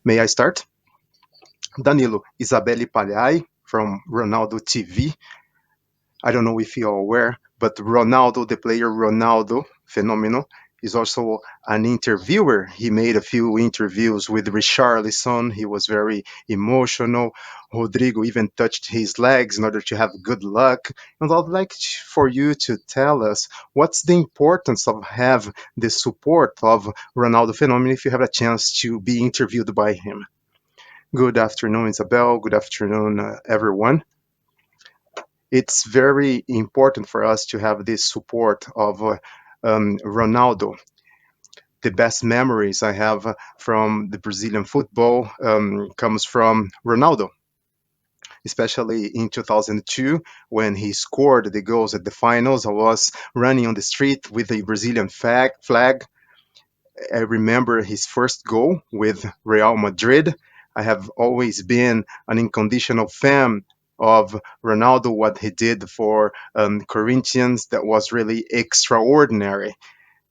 May I start? Danilo, Isabelle Pagliai from Ronaldo TV. I don't know if you're aware, but Ronaldo, the player Ronaldo, phenomenal, is also an interviewer. He made a few interviews with Richarlison. He was very emotional. Rodrigo even touched his legs in order to have good luck. And I'd like for you to tell us what's the importance of have the support of Ronaldo phenomenon if you have a chance to be interviewed by him. Good afternoon, Isabel. Good afternoon, everyone. It's very important for us to have this support of Ronaldo. The best memories I have from the Brazilian football comes from Ronaldo, especially in 2002 when he scored the goals at the finals. I was running on the street with a Brazilian flag. I remember his first goal with Real Madrid. I have always been an unconditional fan of Ronaldo, what he did for Corinthians, that was really extraordinary.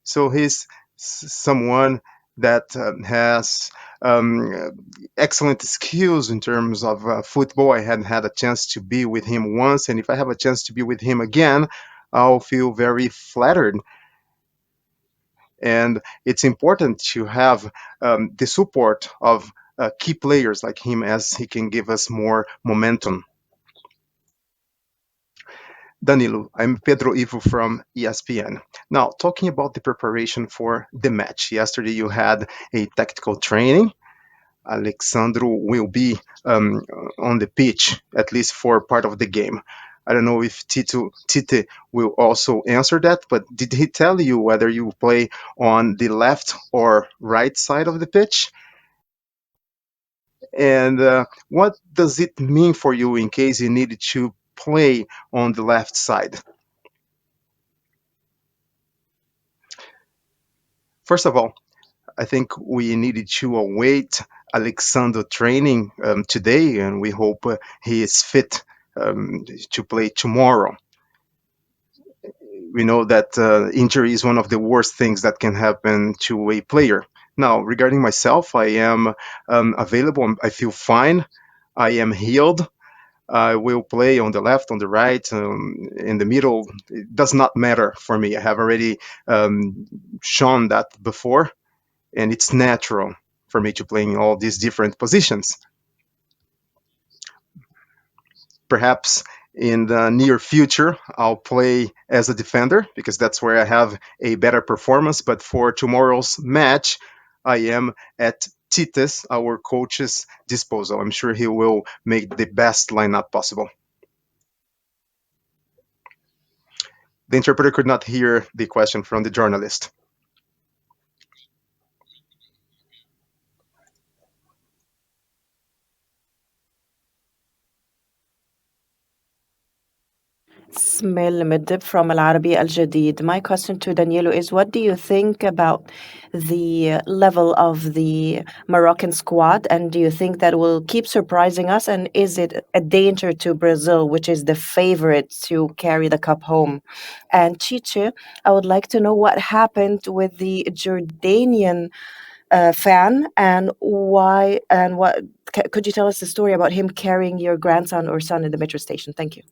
So he's someone that has um, excellent skills in terms of football. I hadn't had a chance to be with him once, and if I have a chance to be with him again, I'll feel very flattered. And it's important to have the support of key players like him as he can give us more momentum. Danilo, I'm Pedro Ivo from ESPN. Now, talking about the preparation for the match. Yesterday you had a tactical training. Alexandro will be on the pitch, at least for part of the game. I don't know if Tite will also answer that, but did he tell you whether you play on the left or right side of the pitch? And what does it mean for you in case you need to play on the left side? First of all, I think we needed to await Alexander training today, and we hope he is fit to play tomorrow. We know that injury is one of the worst things that can happen to a player. Now, regarding myself, I am available. I feel fine. I am healed. I will play on the left, on the right, in the middle. It does not matter for me. I have already shown that before, and it's natural for me to play in all these different positions. Perhaps in the near future, I'll play as a defender because that's where I have a better performance. But for tomorrow's match, I am at Tite's, our coach's disposal. I'm sure he will make the best lineup possible. The interpreter could not hear the question from the journalist. Smil Midib from Al Arabi Al Jadid. My question to Danilo is what do you think about the level of the Moroccan squad? And do you think that will keep surprising us? And is it a danger to Brazil, which is the favorite to carry the cup home? And Chiche, I would like to know what happened with the Jordanian fan and why and what could you tell us the story about him carrying your grandson or son in the metro station? Thank you.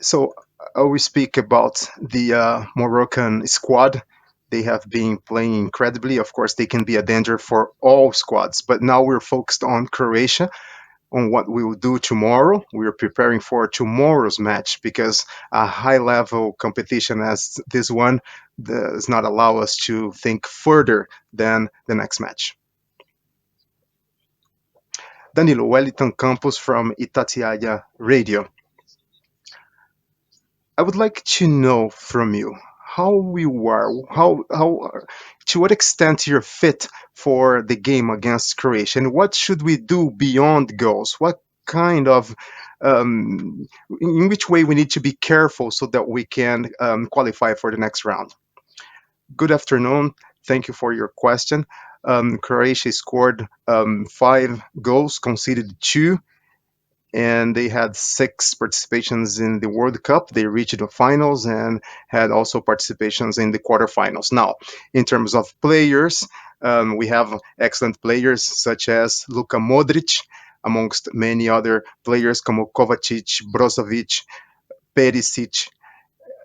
So I will speak about the Moroccan squad. They have been playing incredibly. Of course, they can be a danger for all squads, but now we're focused on Croatia, on what we will do tomorrow. We are preparing for tomorrow's match because a high level competition as this one does not allow us to think further than the next match. Danilo, Wellington Campos from Itatiaia Radio. I would like to know from you how you are, to what extent you're fit for the game against Croatia, and what should we do beyond goals? What kind of, in which way we need to be careful so that we can qualify for the next round? Good afternoon. Thank you for your question. Croatia scored 5 goals, conceded 2. and they had six participations in the World Cup. They reached the finals and had also participations in the quarterfinals. Now, in terms of players, we have excellent players such as Luka Modric, amongst many other players como Kovacic, Brozovic, Perisic.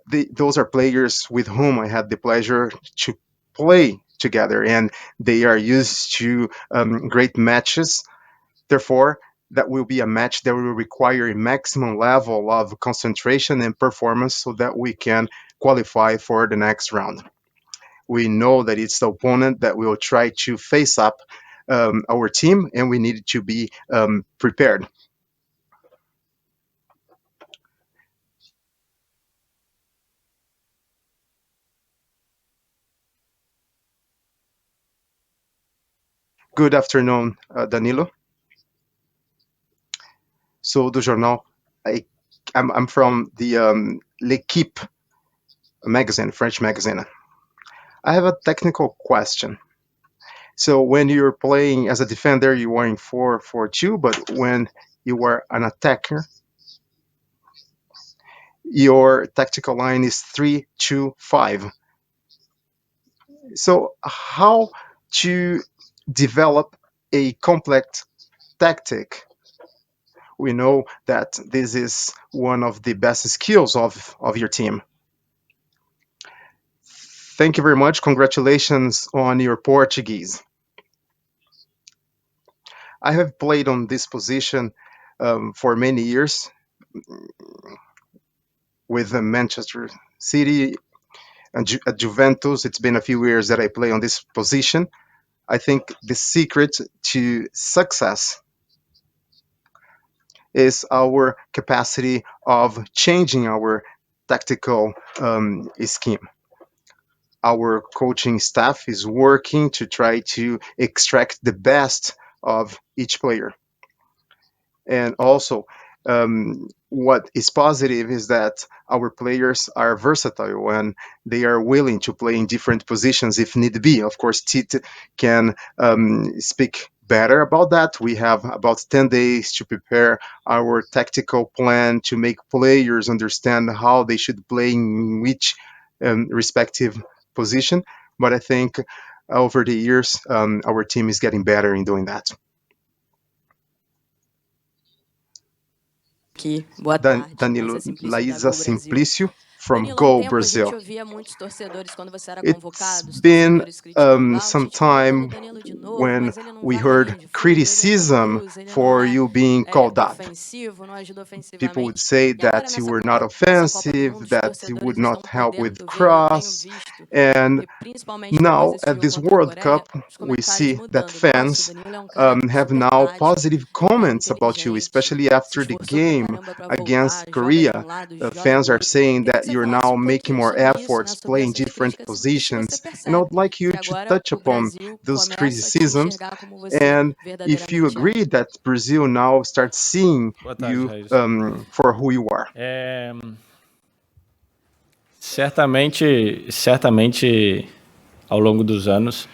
Those are players with whom I had the pleasure to play together, and they are used to great matches. Therefore, that will be a match that will require a maximum level of concentration and performance so that we can qualify for the next round. We know that it's the opponent that will try to face up our team, and we need to be prepared. Good afternoon, Danilo. So, do jornal, I, I'm from the L'Equipe magazine, French magazine. I have a technical question. So when you're playing as a defender, you are in 4-4-2, but when you are an attacker, your tactical line is 3-2-5. So how to develop a complex tactic? We know that this is one of the best skills of your team. Thank you very much. Congratulations on your Portuguese. I have played on this position for many years with Manchester City and at Juventus. It's been a few years that I play on this position. I think the secret to success is our capacity of changing our tactical scheme. Our coaching staff is working to try to extract the best of each player. And also, what is positive is that our players are versatile and they are willing to play in different positions if need be. Of course, Tite can speak better about that. We have about 10 days to prepare our tactical plan to make players understand how they should play in which respective position. But I think over the years, our team is getting better in doing that. Aqui, boa tarde, Laísa Danilo, Simplício da Laísa Gol Brasil. Simplício from Danilo, há um Go tempo a Brazil. gente ouvia muitos torcedores quando você era It's convocado, os been torcedores criticando, o some Tite colocando o time Danilo de novo, when mas ele não we vai na linha heard de fundo, ele não criticism conduz, ele não for é, you being called up. ofensivo, não ajuda People would ofensivamente. say E agora that you were not nessa Copa do Mundo, offensive, os that you would torcedores not estão help with podendo ver, e eu tenho cross. visto And que principalmente depois now desse at jogo this contra a World Coreia, Cup, os we comentários see that mudando. Nossa, o fans Danilo é um cara have super now tático, positive é comments about you, inteligente, especially se after the esforçou pra game caramba pra voltar, against joga de um Korea. lado, joga Fans do are outro. saying Queria that que você you're falasse now um making pouquinho more sobre isso, né, efforts sobre playing essas different críticas e se você positions. And I percebe would like you que to agora touch o upon Brasil those começa a te criticisms enxergar como você and if you verdadeiramente é. agree that Brazil now starts seeing Boa tarde, you Raíssa. for who you are. Certamente, ao longo dos anos,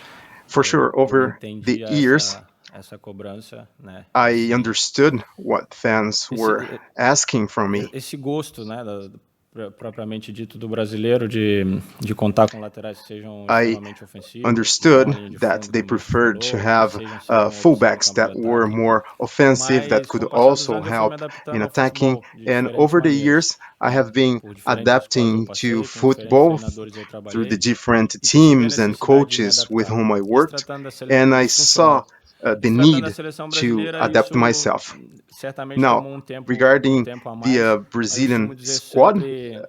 For sure, eu over the entendi years, essa cobrança, né? I understood what fans were asking from me. Esse gosto, né, propriamente dito do brasileiro de contar com laterais que sejam I extremamente ofensivos, que vão à understood linha de that fundo, they como você preferred to falou, que have sejam sempre uma opção no fullbacks campo de that were ataque. more offensive, that Mas com could o passar dos also anos eu fui me help in adaptando ao attacking. futebol de And diferentes over the maneiras, years, I né? have been Por diferentes escolas eu adapting to passei, com diferentes football treinadores eu through the trabalhei different e percebi a teams and necessidade de me coaches with adaptar. whom I E se worked, tratando da and I isso saw funcionou. E the se tratando da need seleção to brasileira, adapt isso myself. certamente Now, tomou um regarding tempo a the mais, mas eu Brazilian costumo dizer squad, sempre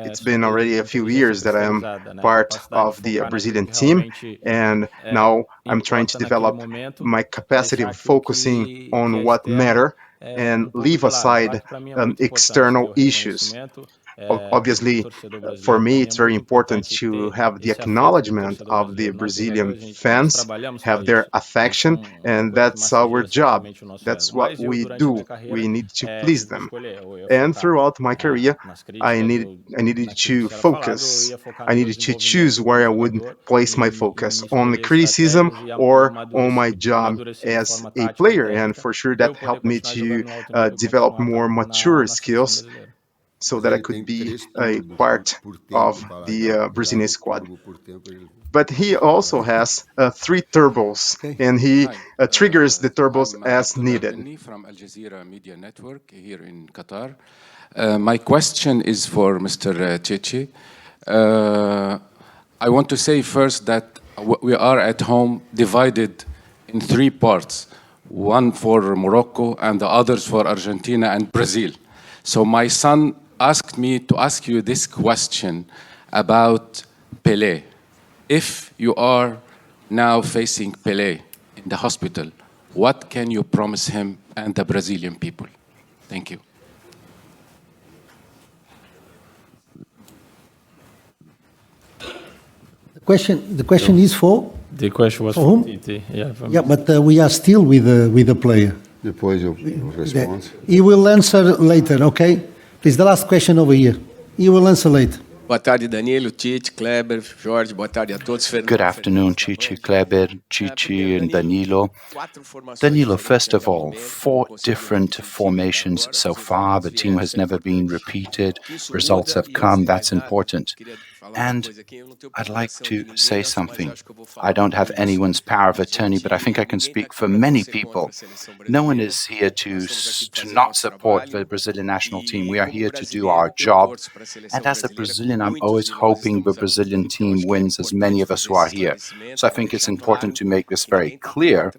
it's been sobre already a few inteligência years that I am cristalizada, né? A part capacidade de of the focar naquilo Brazilian que team, realmente and now I'm trying to importa naquele develop momento my e capacity deixar of aquilo focusing que on é what externo matter and um pouco leave de lado. aside Claro que para mim é muito importante ter external o issues. reconhecimento, Obviously, for me, it's very important to have the acknowledgement of the Brazilian fans, have their affection, and that's our job. That's what we do. We need to please them. And throughout my career, I needed to focus. I needed to choose where I would place my focus on the criticism or on my job as a player. And for sure, that helped me to develop more mature skills so that I could be a part of the Brazilian squad. But he also has three turbos, and he triggers the turbos I'm as Abdullah needed. Bini from Al Jazeera Media Network here in Qatar. My question is for Mr. Chichi. I want to say first that we are at home divided in three parts, one for Morocco and the others for Argentina and Brazil. So my son asked me to ask you this question about Pelé. If you are now facing Pelé in the hospital, what can you promise him and the Brazilian people? Thank you. The question is for? The question was For whom? TT. Yeah, Yeah, but we are still with the player. Depois eu respondo. He will answer later, okay? Please, the last question over here. He will answer later. Boa tarde, Danilo, Tite, Kleber, Jorge, boa tarde a todos. Good afternoon, Chichi, Kleber, Chichi, and Danilo. Danilo, first of all, 4 different formations so far. The team has never been repeated. Results have come. That's important. And I'd like to say something. I don't have anyone's power of attorney, but I think I can speak for many people. No one is here to not support the Brazilian national team. We are here to do our job. And as a Brazilian, I'm always hoping the Brazilian team wins, as many of us who are here. So I think it's important to make this very clear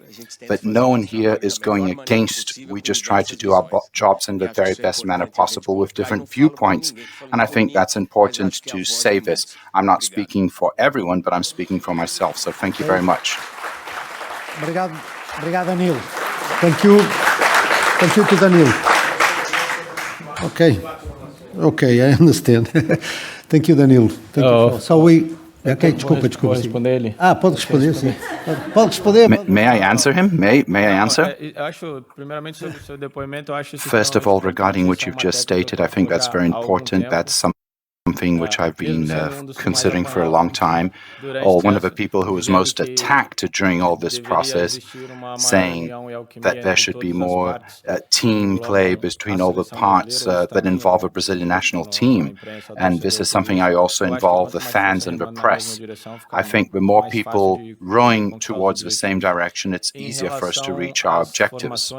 that no one here is going against. We just try to do our jobs in the very best manner possible with different viewpoints. And I think that's important to say this. I'm not speaking for everyone, but I'm speaking for myself. So thank you very much. Obrigado, Danilo. Thank you. Thank you to Danilo. Okay, I understand. Thank you, Danilo. Thank you. So we... Ok, desculpa. Responder ele? Pode responder, sim. Pode responder. May I answer him? May I answer? First of all, regarding what you've just stated, I think that's very important. That's something which I've been considering for a long time, or one of the people who was most attacked during all this process, saying that there should be more team play between all the parts that involve a Brazilian national team. And this is something I also involve the fans and the press. I think the more people rowing towards the same direction, it's easier for us to reach our objectives.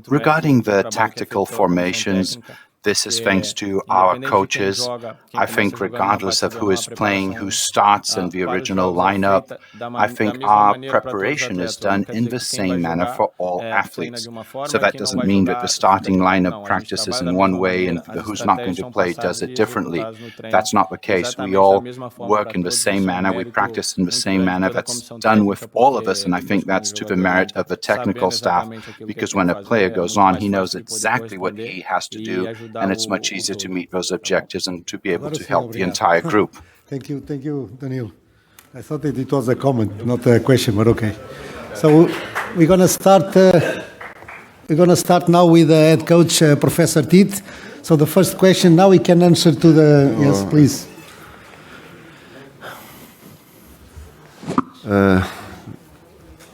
Regarding the tactical formations, this is thanks to our coaches. I think regardless of who is playing, who starts in the original lineup, I think our preparation is done in the same manner for all athletes. So that doesn't mean that the starting lineup practices in one way and who's not going to play does it differently. That's not the case. We all work in the same manner. We practice in the same manner. That's done with all of us, and I think that's to the merit of the technical staff, because when a player goes on, he knows exactly what he has to do, and it's much easier to meet those objectives and to be able to help the entire group. Thank you, Danilo. I thought that it was a comment, not a question, but okay. So we're gonna start. Now with the head coach, Professor Tite. So the first question now we can answer to the yes, please.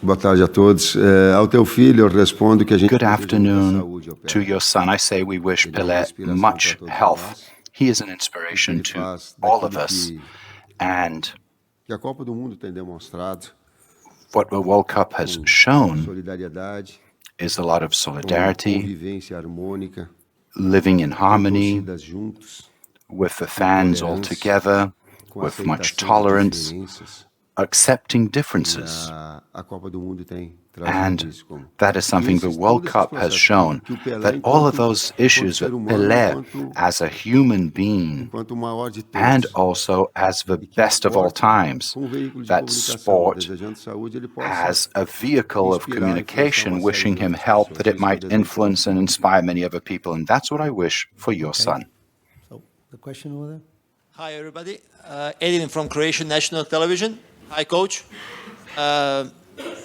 Boa tarde a todos. Ao teu filho eu respondo que a gente Good afternoon to your son. I say we wish Pelé much health. He is an inspiration to all of us. And que a Copa do Mundo tem demonstrado what the World Cup has shown solidariedade, is a lot of solidarity, convivência harmônica, living in harmony torcidas juntos, with the fans all together, com with much aceitação das tolerance, diferenças. accepting differences. A Copa do Mundo tem trazido And isso como. that is something the World Cup has shown, that all of those issues that Pelé, as a human being, Enquanto o maior de todos, and also as the best of all times, com veículo de that comunicação, sport desejando saúde, ele possa as a vehicle of communication, wishing him help, that it might influence and inspire many other people. And that's what I wish for your son. The question over there? Hi, everybody. Edin from Croatian National Television. Hi, Coach.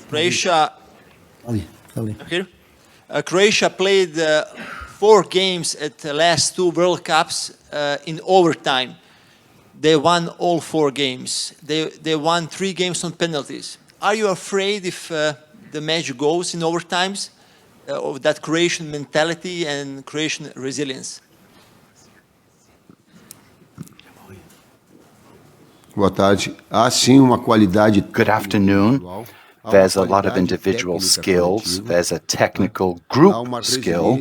Croatia. Ali. Here. Croatia played 4 games at the last 2 World Cups in overtime. They won all 4 games. They won 3 games on penalties. Are you afraid if the match goes in overtimes of that Croatian mentality and Croatian resilience? Boa tarde. Há sim uma qualidade. Good afternoon. There's a lot of individual skills. There's a technical group skill.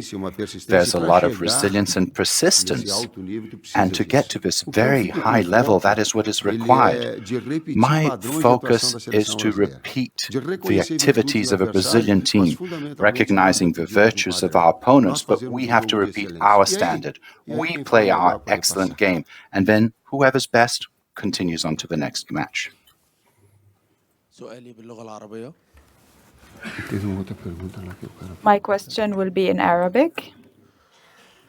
There's a lot of resilience and persistence. And to get to this very high level, that is what is required. My focus is to repeat the activities of a Brazilian team, recognizing the virtues of our opponents, but we have to repeat our standard. We play our excellent game, and then whoever's best continues on to the next match. My question will be in Arabic.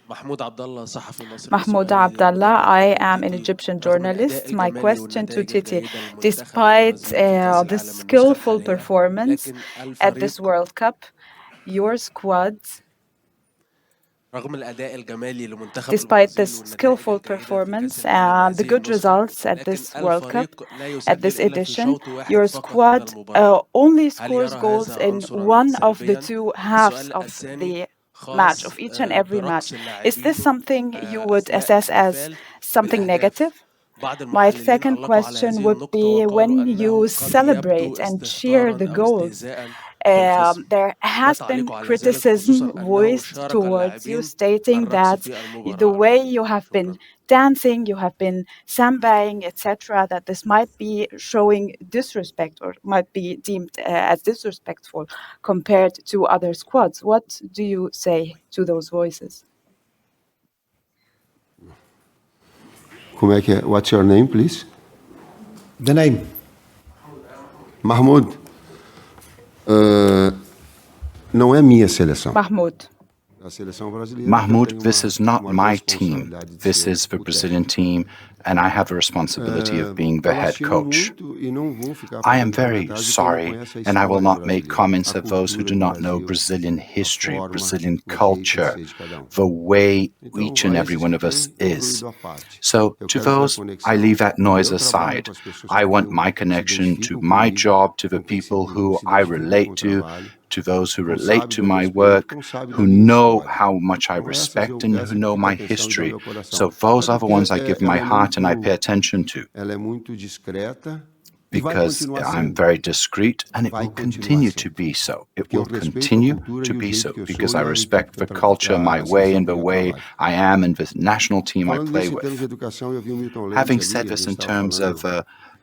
Mahmoud Abdallah, I am an Egyptian journalist. My question to Titi, despite the skillful performance at this World Cup, your squad, despite this skillful performance and the good results at this World Cup, at this edition, your squad only scores goals in one of the 2 halves of the match, of each and every match. Is this something you would assess as something negative? My second question would be, when you celebrate and cheer the goals, there has been criticism voiced towards you, stating that the way you have been dancing, you have been sambaing, etc., that this might be showing disrespect or might be deemed as disrespectful compared to other squads. What do you say to those voices? What's your name, please? The name. Mahmoud. Não é minha seleção. Mahmoud. Mahmoud, this is not my team. This is the Brazilian team, and I have a responsibility of being the head coach. I am very sorry, and I will not make comments of those who do not know Brazilian history, Brazilian culture, the way each and every one of us is. So to those, I leave that noise aside. I want my connection to my job, to the people who I relate to those who relate to my work, who know how much I respect and who know my history. So those are the ones I give my heart and I pay attention to. Because I'm very discreet, and it will continue to be so. It will continue to be so because I respect the culture, my way, and the way I am, and the national team I play with. Having said this, in terms of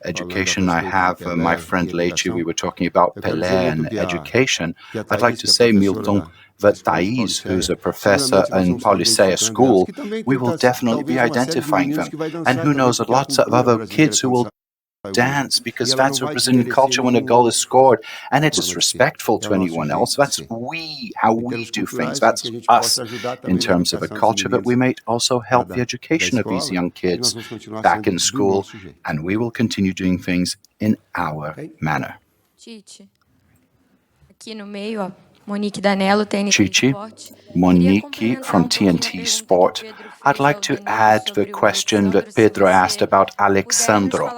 education, I have my friend Leite, we were talking about Pelé and education. I'd like to say, Milton, that Thais, who's a professor in Pauliceia School, we will definitely be identifying them. And who knows, lots of other kids who will dance, because that's what Brazilian culture when a goal is scored, and it's disrespectful to anyone else. That's how we do things. That's us in terms of a culture, but we may also help the education of these young kids back in school, and we will continue doing things in our manner. Tite, aqui no meio, ó. Monique Danello, TNT Chichi, Sport. Monique from TNT Sport. I'd like to add the question that Pedro asked about Alexandro.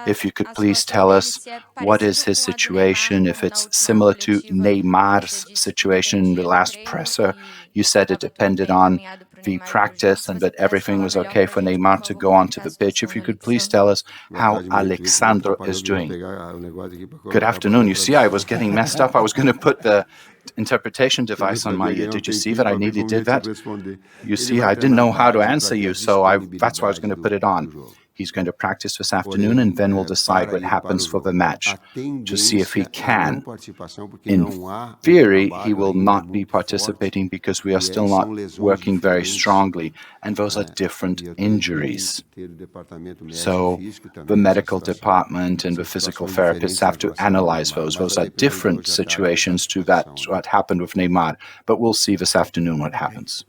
If you could please tell us what is his situation, if it's similar to Neymar's situation in the last presser. You said it depended on the practice and that everything was okay for Neymar to go onto the pitch. If you could please tell us how Alexandro is doing. Good afternoon. You see, I was getting messed up. I was going to put the interpretation device on my ear. Did you see that? I nearly did that. You see, I didn't know how to answer you, so that's why I was going to put it on. He's going to practice this afternoon, and then we'll decide what happens for the match to see if he can. In theory, he will not be participating because we are still not working very strongly, and those are different injuries. So the medical department and the physical therapists have to analyze those. Those are different situations to what happened with Neymar, but we'll see this afternoon what happens.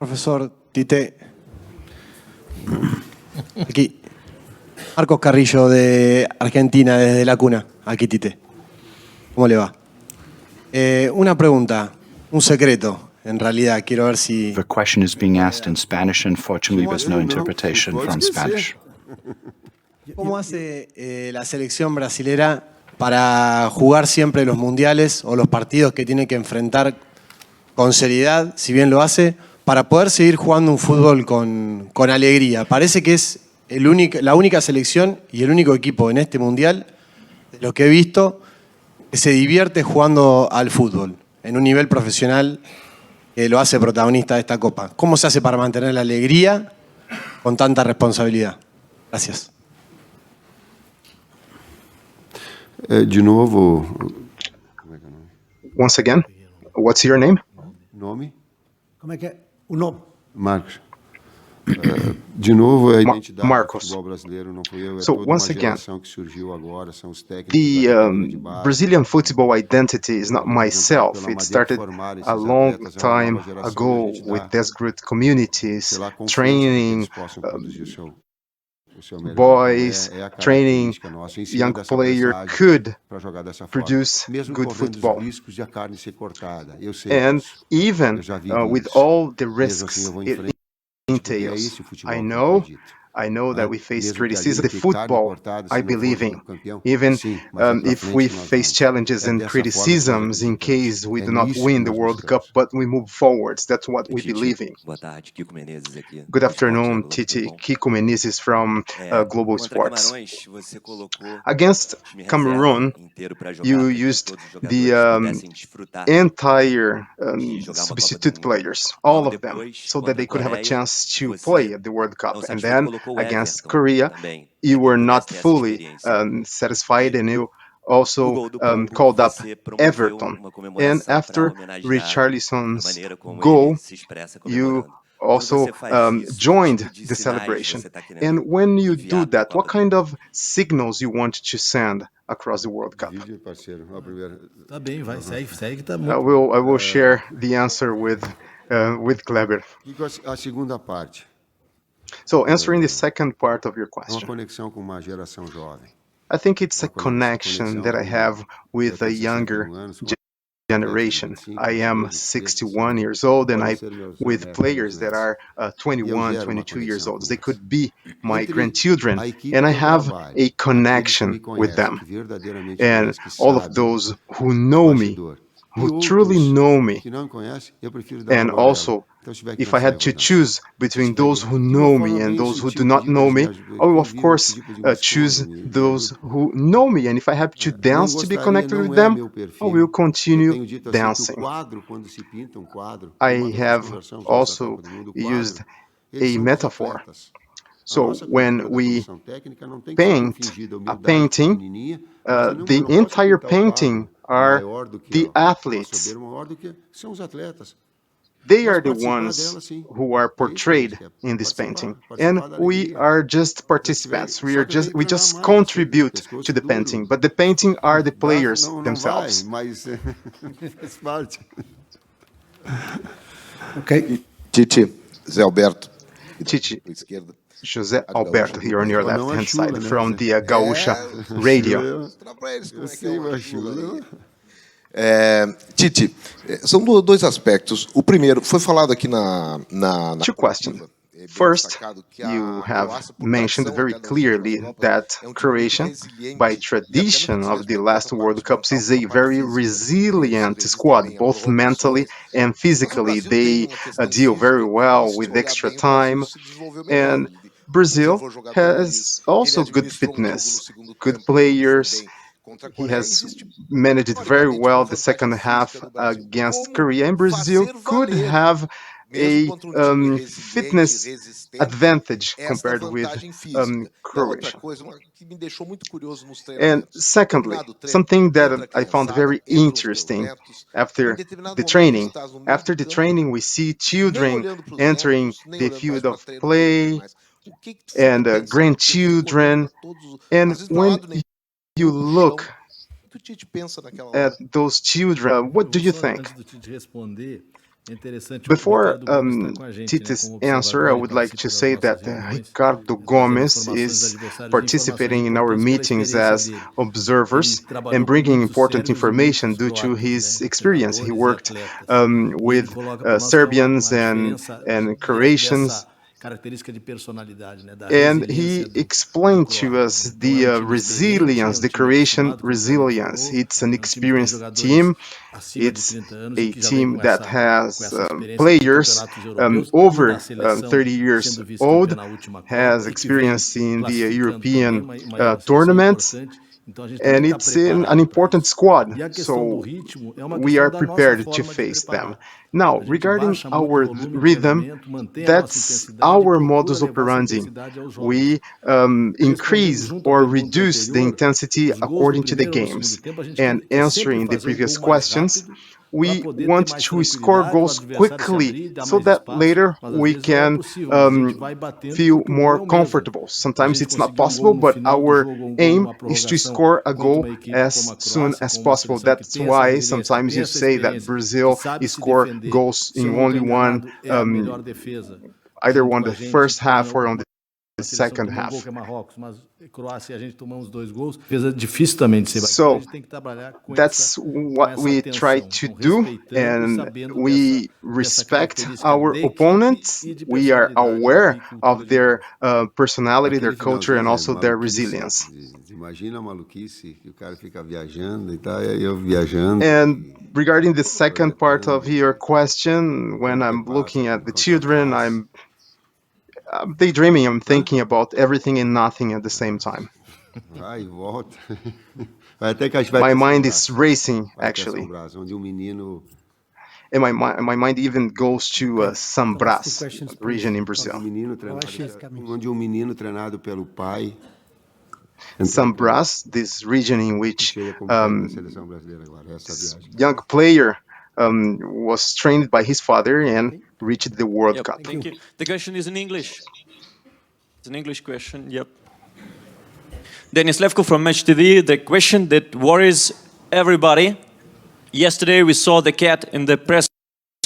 Professor Tite, Aquí. Marcos Carrillo de Argentina, desde la cuna. Aquí, Tite. ¿Cómo le va? Una pregunta, un secreto. En realidad, quiero ver si... The question is being asked in Spanish. Unfortunately, there's no interpretation from Spanish. ¿Cómo hace la selección brasilera para jugar siempre los mundiales o los partidos que tiene que enfrentar con seriedad, si bien lo hace, para poder seguir jugando un fútbol con alegría? Parece que es la única selección y el único equipo en este mundial, de lo que he visto, que se divierte jugando al fútbol en un nivel profesional que lo hace protagonista de esta Copa. ¿Cómo se hace para mantener la alegría con tanta responsabilidad? Gracias. De novo. Once again, what's your name? Nome? Como é que é? O nome? Marcos. De novo, a identidade Marcos. do futebol brasileiro não fui eu, é So, toda uma once again, geração que surgiu agora, são os técnicos the da categoria de base. Brazilian football identity is not Representado myself. pela It Madeira, que started formaram esses a long atletas, é uma nova time geração, e a ago gente with dá, desperate communities, sei lá, confiança training para que eles possam produzir o seu melhor. boys, Então, é a training característica nossa, em cima young dessa player pesagem, could para jogar dessa forma. produce Mesmo good correndo os football. riscos de a carne ser cortada. Eu sei And disso. even Eu já vivi with isso. all the Mesmo assim, risks eu vou em it frente, porque é entails, esse o futebol I que eu know acredito. that we face Mesmo que ali criticism. The fique carne football cortada, I se não for believe in. campeão, Even sim, mas é para if we frente que nós face vamos. challenges É and dessa forma que nós criticisms in acreditamos. case we É do not nisso que win the nós World Cup, mostramos. but we move forwards. That's what we believe in. Boa tarde, Kiko Menezes aqui. Good do afternoon, Esporte Globo, tudo Titi. bom? Kiko Menezes from Global Contra Sports. Camarões, você colocou Against o time Cameroon, reserva inteiro para jogar you para que used todos os the jogadores pudessem desfrutar entire de jogar uma Copa do substitute Mundo. players, Logo all of them, depois, so that contra a they could have a Coreia, chance to play você at the World Cup. não And satisfeito then colocou o against Everton Korea, também, you para que were ele not pudesse ter essa fully experiência. satisfied, and you No also gol do Congo, called up você promoveu Everton. uma And comemoração para after homenagear a Richarlison's maneira como ele goal, se expressa you comemorando. Quando also você faz isso, que joined tipo de the sinais celebration. você está querendo And when you do enviar para a that, what Copa do kind Mundo? of signals you want to send across the World Cup? Divide, parceiro. A primeira. Tá bem, vai, segue, tá I muito. will share the answer with Kleber. Kiko, a segunda parte. So answering the second part of your É uma question, conexão com uma geração jovem. I think it's a Uma connection that I have Eu with a tenho 61 younger anos, generation. I am 61 years old, and I with players that are 21, 22 years old. They could be my grandchildren, and I have a connection with them. And all of those who know me, who truly know me, and also if I had to choose between those who know me and those who do not know me, I will of course choose those who know me. And if I have to dance to be connected with them, I will continue dancing. I have also used a metaphor. So when we paint a painting, the entire painting are the athletes. They are the ones who are portrayed in this painting, and we are just participants. We just contribute to the painting, but the painting are the players themselves. Okay. Titi, Zé Alberto. Titi, José Alberto here on your left-hand side from the Gaúcha Radio. Titi, são dois aspectos. O primeiro, foi falado aqui na Two questions. First, you have mentioned very clearly that Croatia, by tradition of the last World Cups, is a very resilient squad, both mentally and physically. They deal very well with extra time, and Brazil has also good fitness, good players. He has managed very well the second half against Korea, and Brazil could have a fitness advantage compared with Croatia. And secondly, something that I found very interesting after the training. After the training, we see children entering the field of play and grandchildren, and when you look at those children, what do you think? Antes do Tite responder, Before Tite's answer, I would like to say that Ricardo Gomes is participating in our meetings as observers and bringing important information due to his experience. He worked with Serbians and Croatians, and he explained to us the resilience, the Croatian resilience. It's an experienced team. It's a team that has players over 30 years old, has experience in the European tournaments, and it's an important squad, so we are prepared to face them. Now, regarding our rhythm, that's our modus operandi. We increase or reduce the intensity according to the games. And answering the previous questions, we want to score goals quickly so that later we can feel more comfortable. Sometimes it's not possible, but our aim is to score a goal as soon as possible. That's why sometimes you say that Brazil score goals in only one, either on the first half or on the second half. So that's what we try to do, and we respect our opponents. We are aware of their personality, their culture, and also their resilience. And regarding the second part of your question, when I'm looking at the children, I'm daydreaming, I'm thinking about everything and nothing at the same time. My mind is racing, actually. And my mind even goes to São Brás region in Brazil. São Brás, this region in which young player was trained by his father and reached the World Cup. Thank you. The question is in English. It's an English question, yep. Denis Levko from Match TV. The question that worries everybody. Yesterday we saw the cat in the press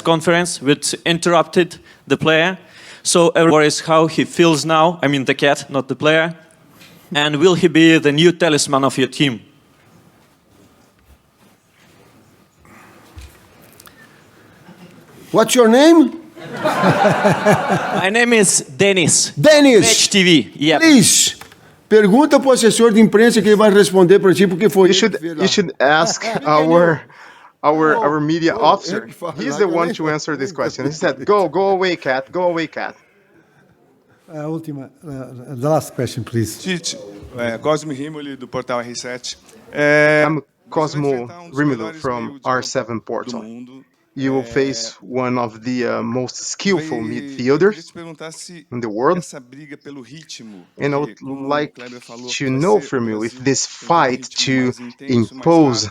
conference which interrupted the player. So everyone worries how he feels now. I mean the cat, not the player. And will he be the new talisman of your team? What's your name? My name is Denis. Denis. Match TV. Yeah. Please. Pergunta pro assessor de imprensa que ele vai responder para ti porque foi You should ask our media officer. He's the one to answer this question. He said, "Go away, cat. Go away, cat." The last question, please. Tite, Cosmo Rimoli do portal R7. I'm Cosmo Rimolo from R7 Portal. You will face one of the most skillful midfielders in the world. And I would like to know from you if this fight to impose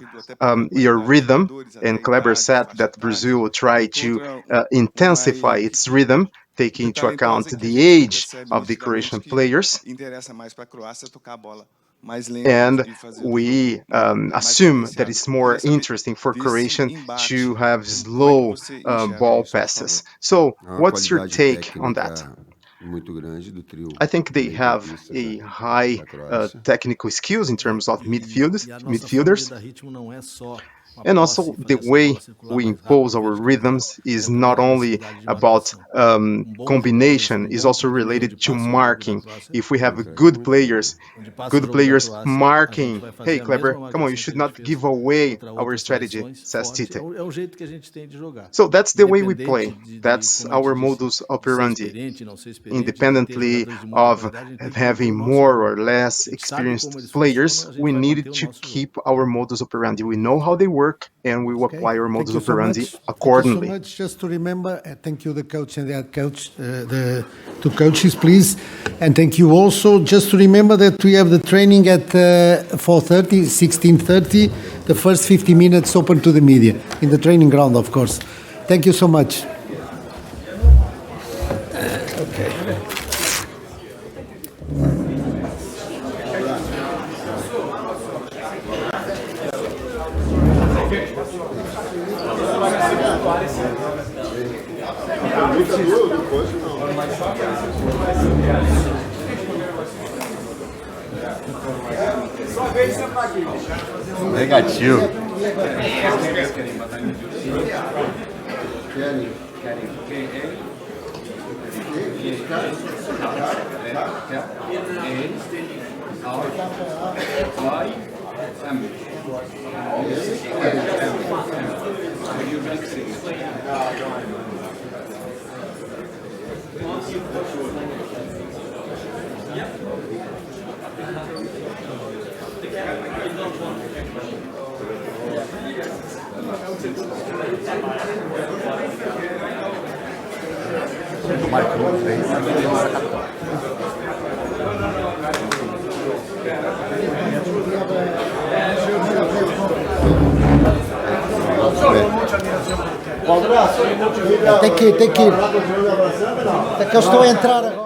your rhythm, and Kleber said that Brazil will try to intensify its rhythm, taking into account the age of the Croatian players. And we assume that it's more interesting for Croatian to have slow ball passes. So what's your take on that? I think they have a high technical skills in terms of midfielders. And also the way we impose our rhythms is not only about combination, is also related to marking. If we have good players marking, hey Kleber, come on, you should not give away our strategy, says Tite. So that's the way we play. That's our modus operandi. Independently of having more or less experienced players, we need to keep our modus operandi. We know how they work, and we will apply our modus operandi accordingly. Thank you so much. Just to remember, thank you the coach and the head coach, the two coaches, please. And thank you also. Just to remember that we have the training at 4:30, 16:30, the first 50 minutes open to the media, in the training ground, of course. Thank you so much. Okay. Negativo. Tem que ir. Tem que eu estou a entrar agora.